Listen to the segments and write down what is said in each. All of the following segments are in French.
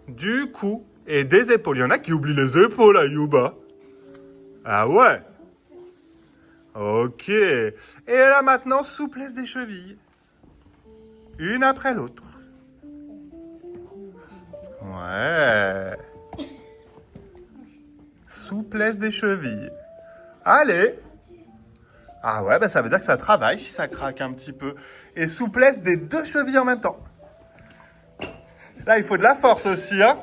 du cou et des épaules. Il y en a qui oublient les épaules, Ayuba. Ah ouais. Ok. Et là maintenant, souplesse des chevilles. Une après l'autre. Ouais. Souplesse des chevilles. Allez. Ah ouais, bah ça veut dire que ça travaille si ça craque un petit peu. Et souplesse des deux chevilles en même temps. Là, il faut de la force aussi, hein.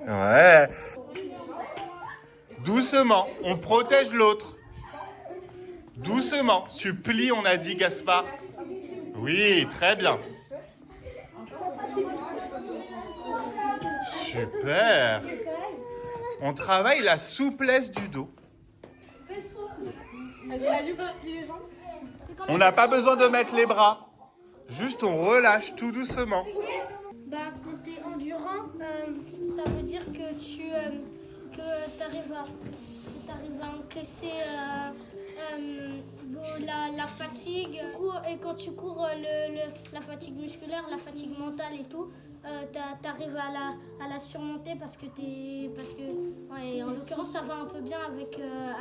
Ouais. Doucement, on protège l'autre. Doucement. Tu plies, on a dit, Gaspard. Oui, très bien. Super. On travaille la souplesse du dos. On n'a pas besoin de mettre les bras. Juste on relâche tout doucement. Bah, quand tu es endurant, ça veut dire que tu arrives à encaisser la fatigue. Et quand tu cours, la fatigue musculaire, la fatigue mentale et tout, tu arrives à la surmonter parce que ouais, en l'occurrence, ça va un peu bien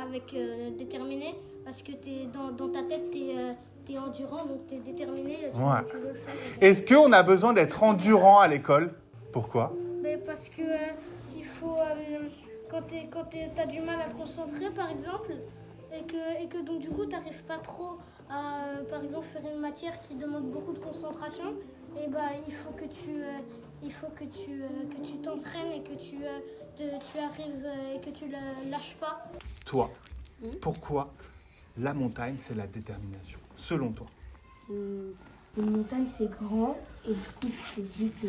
avec déterminé parce que dans ta tête, tu es endurant, donc tu es déterminé. Ouais. Tu veux le faire. Est-ce qu'on a besoin d'être endurant à l'école? Pourquoi? Mais parce que il faut quand t'as du mal à te concentrer par exemple et que donc du coup t'arrives pas trop à par exemple faire une matière qui demande beaucoup de concentration, et bah il faut que tu t'entraînes et que tu arrives et que tu lâches pas. Toi, pourquoi la montagne c'est la détermination, selon toi? Une montagne c'est grand et du coup je te dis que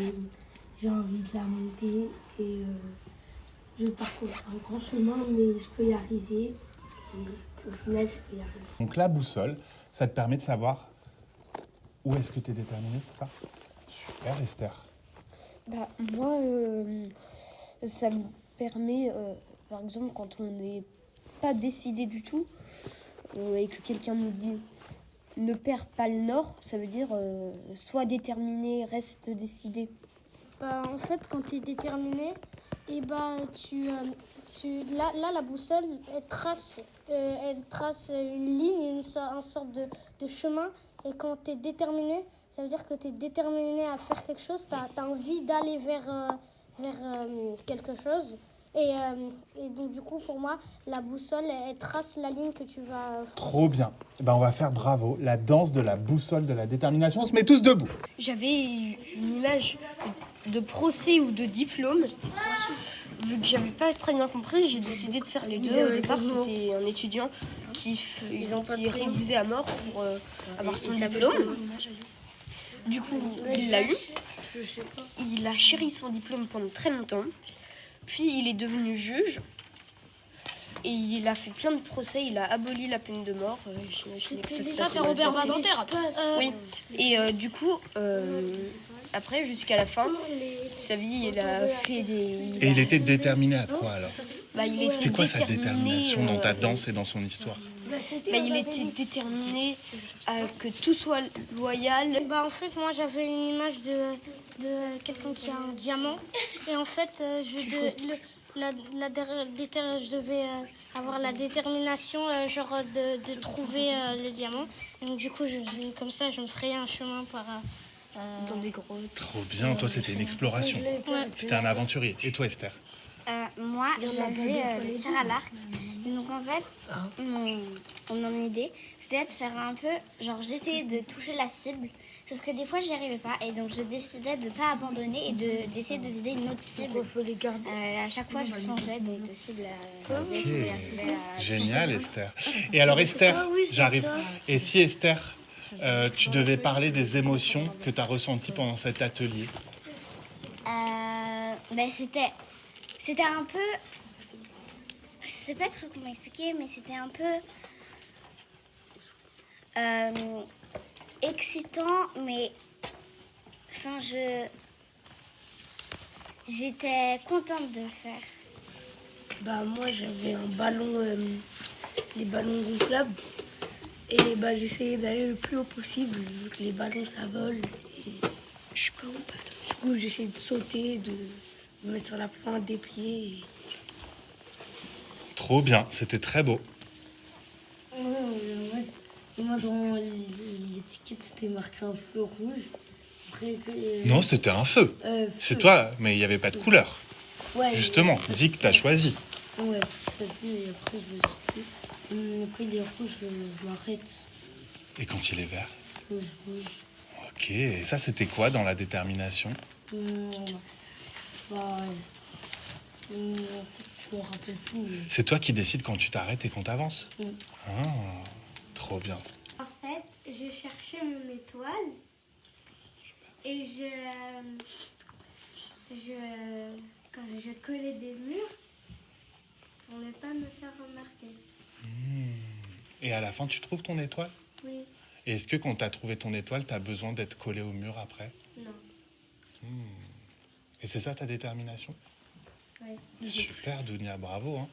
j'ai envie de la monter et je parcours un grand chemin mais je peux y arriver et au final je peux y arriver. Donc la boussole, ça te permet de savoir où est-ce que tu es déterminé, c'est ça? Super, Esther. Bah, moi, ça me permet, par exemple, quand on n'est pas décidé du tout et que quelqu'un nous dit ne perds pas le nord, ça veut dire sois déterminé, reste décidé. Bah, en fait, quand tu es déterminé, et bah, là, la boussole, elle trace une ligne, une sorte de chemin. Et quand tu es déterminé, ça veut dire que tu es déterminé à faire quelque chose, tu as envie d'aller vers quelque chose. Et donc, du coup, pour moi, la boussole, elle trace la ligne que tu vas... Trop bien. Ben, on va faire bravo, la danse de la boussole de la détermination. On se met tous debout. J'avais une image de procès ou de diplôme. Vu que j'avais pas très bien compris, j'ai décidé de faire les deux. Au départ, c'était un étudiant qui révisait à mort pour avoir son diplôme. Du coup, il l'a eu. Il a chéri son diplôme pendant très longtemps. Puis, il est devenu juge. Et il a fait plein de procès. Il a aboli la peine de mort. J'imagine que ça se passe c'est Robert Badinter. Oui. Et du coup, après, jusqu'à la fin de sa vie, il a fait des... Et il était déterminé à quoi alors? Bah, il était C'est quoi sa déterminé, détermination dans ta danse et dans son histoire? Bah, il était déterminé à que tout soit loyal. Bah, en fait, moi, j'avais une image de quelqu'un qui a un diamant. Et en fait, je devais avoir la détermination de trouver le diamant. Et donc, du coup, je faisais comme ça, je me frayais un chemin Dans des grottes. Trop bien, toi c'était une exploration. C'était un aventurier. Et toi, Esther? Moi, j'avais le tir à l'arc. Donc en fait, mon idée, c'était de faire un peu, genre j'essayais de toucher la cible, sauf que des fois j'y arrivais pas, et donc je décidais de pas abandonner et d'essayer de viser une autre cible. À chaque fois, je changeais donc de cible à viser. Génial, Esther. Et alors, Esther, j'arrive. Et si, Esther, tu devais parler des émotions que tu as ressenties pendant cet atelier? C'était un peu... Je sais pas trop comment expliquer, mais c'était un peu... excitant, mais... Enfin, j'étais contente de le faire. Bah moi j'avais un ballon, les ballons gonflables et bah j'essayais d'aller le plus haut possible vu que les ballons ça vole et je peux pas. coup, j'essaie de sauter, de me mettre sur la pointe des pieds. Trop bien, c'était très beau. Moi, dans l'étiquette, c'était marqué un feu rouge. Après que, Non, c'était un feu. C'est toi, mais il n'y avait pas de couleur. Ouais, Justement, dis que t'as choisi. Ouais, vas-y, et après, je me suis dit, quand il est rouge, je m'arrête. Et quand il est vert? Rouge. Ok, et ça c'était quoi dans la détermination? Bah, en fait, je me rappelle plus. Mais... C'est toi qui décides quand tu t'arrêtes et qu'on t'avance? Mm. Ah, trop bien. En fait, je cherchais mon étoile et je collais des murs pour ne pas me faire remarquer. Et à la fin, tu trouves ton étoile? Oui, Et est-ce que quand tu as trouvé ton étoile, tu as besoin d'être collé au mur après? non. Et c'est ça ta détermination? Ouais. Super, Dounia, bravo. Hein.